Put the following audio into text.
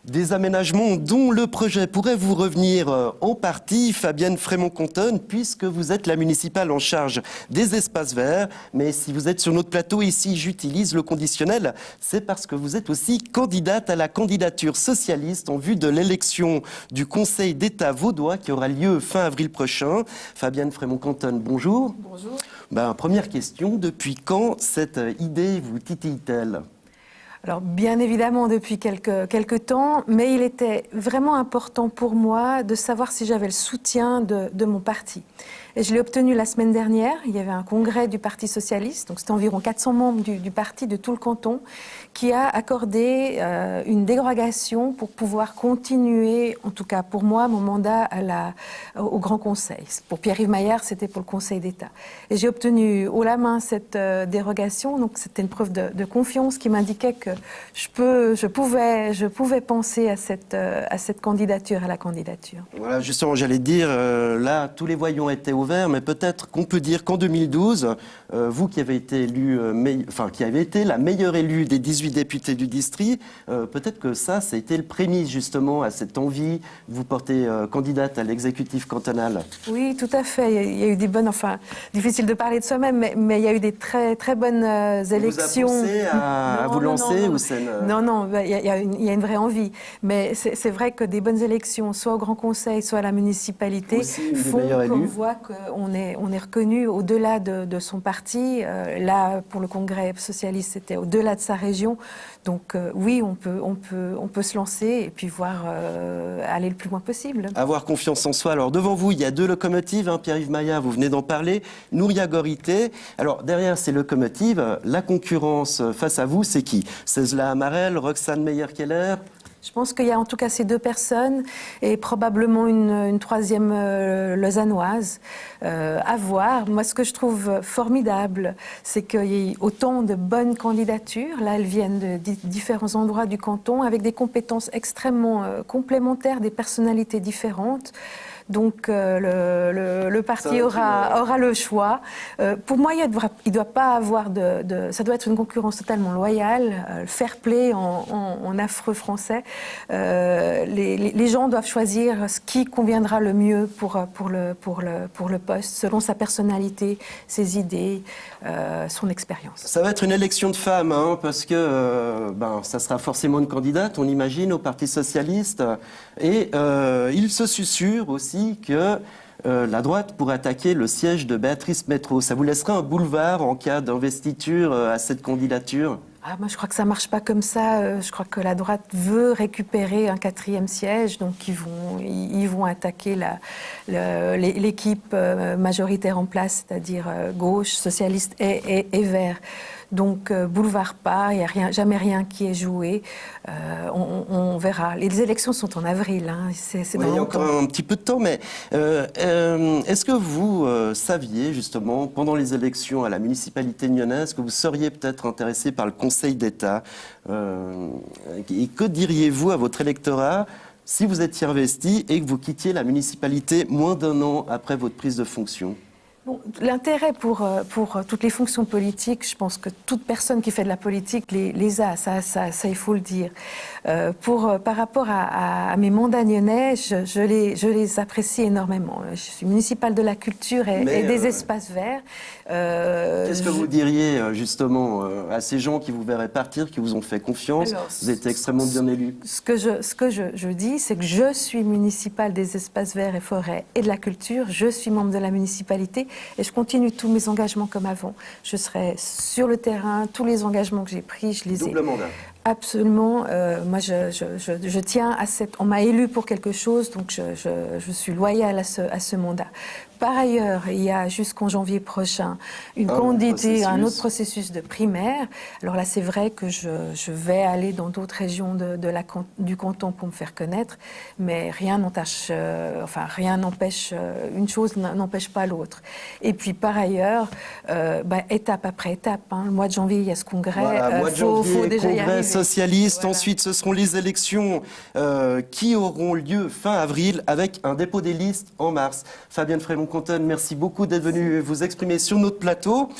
Des aménagements dont le projet pourrait vous revenir en partie, Fabienne Frémont-Contonne, puisque vous êtes la municipale en charge des espaces verts. Mais si vous êtes sur notre plateau ici, j'utilise le conditionnel, c'est parce que vous êtes aussi candidate à la candidature socialiste en vue de l'élection du Conseil d'État vaudois qui aura lieu fin avril prochain. Fabienne Frémont-Contonne, bonjour. Bonjour. Première question, depuis quand cette idée vous titille-t-elle ? Alors, bien évidemment, depuis quelques temps, mais il était vraiment important pour moi de savoir si j'avais le soutien de mon parti. Et je l'ai obtenu la semaine dernière. Il y avait un congrès du Parti socialiste, donc c'était environ 400 membres du parti de tout le canton, qui a accordé une dérogation pour pouvoir continuer, en tout cas pour moi, mon mandat au Grand Conseil. Pour Pierre-Yves Maillard, c'était pour le Conseil d'État. Et j'ai obtenu haut la main cette dérogation, donc c'était une preuve de confiance qui m'indiquait que je pouvais penser à cette candidature, à la candidature. Voilà, justement, j'allais dire, là, tous les voyants étaient ouverts, mais peut-être qu'on peut dire qu'en 2012, vous qui avez été qui avez été la meilleure élue des 18 députés du district, peut-être que ça a été le prémisse justement à cette envie de vous porter candidate à l'exécutif cantonal. Oui, tout à fait. Il y a eu des bonnes, difficile de parler de soi-même, mais il y a eu des très, très bonnes élections. Vous avez pensé à vous lancer ou c'est Non, il y a une vraie envie. Mais c'est vrai que des bonnes élections, soit au Grand Conseil, soit à la municipalité, font qu'on voit qu'on est reconnu au-delà de son parti. Là, pour le Congrès socialiste, c'était au-delà de sa région. Donc oui, on peut se lancer et puis voir aller le plus loin possible. Avoir confiance en soi. Alors devant vous, il y a deux locomotives, Pierre-Yves Maillard, vous venez d'en parler, Nouria Gorité. Alors derrière ces locomotives, la concurrence face à vous, c'est qui? Cézla Amarel, Roxane Meyer-Keller? Je pense qu'il y a en tout cas ces deux personnes et probablement une troisième lausannoise à voir. Moi, ce que je trouve formidable, c'est qu'il y ait autant de bonnes candidatures. Là, elles viennent de différents endroits du canton avec des compétences extrêmement complémentaires, des personnalités différentes. Donc le parti aura le choix. Pour moi, il doit pas avoir ça doit être une concurrence totalement loyale, fair play en affreux français. Les gens doivent choisir ce qui conviendra le mieux pour le poste, selon sa personnalité, ses idées, son expérience. Ça va être une élection de femmes, parce que ça sera forcément une candidate, on imagine, au Parti socialiste. Et il se susurre aussi que la droite pourrait attaquer le siège de Béatrice Métro. Ça vous laisserait un boulevard en cas d'investiture à cette candidature ? Moi, je crois que ça ne marche pas comme ça. Je crois que la droite veut récupérer un 4e siège, donc ils vont attaquer l'équipe majoritaire en place, c'est-à-dire gauche, socialiste et vert. Donc, boulevard pas, il n'y a jamais rien qui est joué. On verra. Les élections sont en avril. C'est il y a encore un petit peu de temps, mais est-ce que vous saviez, justement, pendant les élections à la municipalité nyonnaise, que vous seriez peut-être intéressé par le Conseil d'État et que diriez-vous à votre électorat si vous étiez investi et que vous quittiez la municipalité moins d'un an après votre prise de fonction ? L'intérêt pour toutes les fonctions politiques, je pense que toute personne qui fait de la politique les a, ça il faut le dire. Par rapport à mes mandats nyonnais, je les apprécie énormément. Je suis municipale de la culture et des espaces verts. Qu'est-ce que vous diriez justement à ces gens qui vous verraient partir, qui vous ont fait confiance? Vous êtes extrêmement bien élu. Ce que je dis, c'est que je suis municipale des espaces verts et forêts et de la culture. Je suis membre de la municipalité. Et je continue tous mes engagements comme avant. Je serai sur le terrain, tous les engagements que j'ai pris, je les ai. Double mandat. Absolument. Moi, je tiens à on m'a élu pour quelque chose, donc je suis loyale à ce mandat. Par ailleurs, il y a jusqu'en janvier prochain un autre processus de primaire. Alors là, c'est vrai que je vais aller dans d'autres régions du canton pour me faire connaître, mais rien n'empêche, une chose n'empêche pas l'autre. Et puis par ailleurs, étape après étape, le mois de janvier, il y a ce congrès. Voilà, mois de janvier, faut déjà y arriver. Socialiste. Voilà. Ensuite, ce seront les élections qui auront lieu fin avril avec un dépôt des listes en mars. Fabienne Frémont-Contonne, merci beaucoup d'être venue vous exprimer sur notre plateau.